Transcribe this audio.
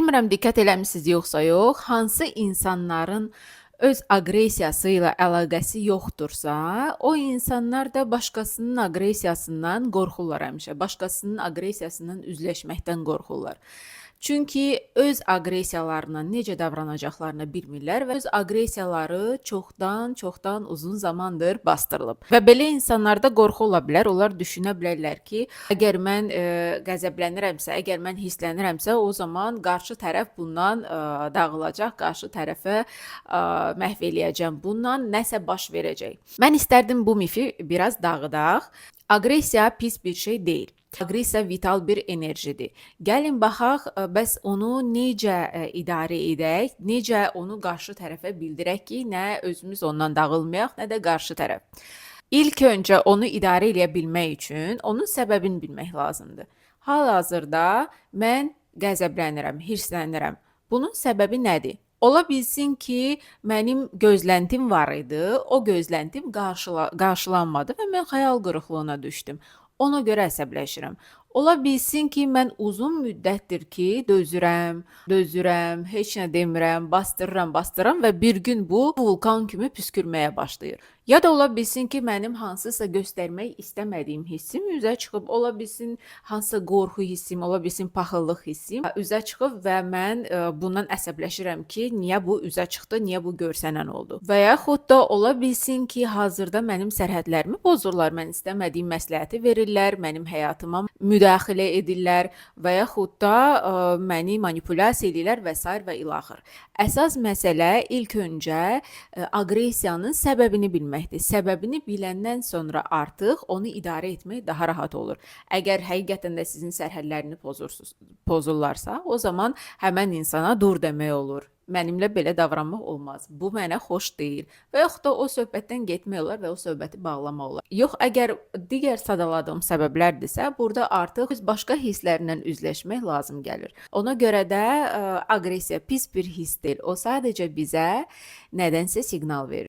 Bilmirəm diqqət eləmisiniz yoxsa yox, hansı insanların öz aqressiyası ilə əlaqəsi yoxdursa, o insanlar da başqasının aqressiyasından qorxurlar həmişə. Başqasının aqressiyasından üzləşməkdən qorxurlar. Çünki öz aqressiyalarına necə davranacaqlarını bilmirlər və öz aqressiyaları çoxdan uzun zamandır bastırılıb. Və belə insanlarda qorxu ola bilər. Onlar düşünə bilərlər ki, əgər mən qəzəblənirəmsə, əgər mən hisslənirəmsə, o zaman qarşı tərəf bundan dağılacaq, qarşı tərəfə məhv eləyəcəm. Bundan nəsə baş verəcək. Mən istərdim bu mifi biraz dağıdaq. Aqressiya pis bir şey deyil. Aqressiya vital bir enerjidir. Gəlin baxaq, bəs onu necə idarə edək, necə onu qarşı tərəfə bildirək ki, nə özümüz ondan dağılmayaq, nə də qarşı tərəf. İlk öncə onu idarə edə bilmək üçün onun səbəbini bilmək lazımdır. Hal-hazırda mən qəzəblənirəm, hirslənirəm. Bunun səbəbi nədir? Ola bilsin ki, mənim gözləntim var idi, o gözləntim qarşılanmadı və mən xəyal qırıqlığına düşdüm. Ona görə əsəbləşirəm. Ola bilsin ki, mən uzun müddətdir ki, dözürəm, heç nə demirəm, bastırıram və bir gün bu vulkan kimi püskürməyə başlayır. Ya da ola bilsin ki, mənim hansısa göstərmək istəmədiyim hissim üzə çıxıb, ola bilsin hansısa qorxu hissim, ola bilsin paxıllıq hissim üzə çıxıb və mən bundan əsəbləşirəm ki, niyə bu üzə çıxdı, niyə bu görsənən oldu. Və yaxud da ola bilsin ki, hazırda mənim sərhədlərimi pozurlar, mən istəmədiyim məsləhəti verirlər, mənim həyatıma müdaxilə edirlər və yaxud da məni manipulyasiya edirlər və s. və ilaxır. Əsas məsələ ilk öncə aqressiyanın səbəbini bilməkdir. Səbəbini biləndən sonra artıq onu idarə etmək daha rahat olur. Əgər həqiqətən də sizin sərhədlərini pozurlarsa, o zaman həmən insana dur demək olur. Mənimlə belə davranmaq olmaz. Bu mənə xoş deyil. Və yaxud da o söhbətdən getmək olar və o söhbəti bağlamaq olar. Yox, əgər digər sadaladığım səbəblərdirsə, burada artıq biz başqa hisslərlə üzləşmək lazım gəlir. Ona görə də aqressiya pis bir his deyil. O sadəcə bizə nədənsə siqnal verir.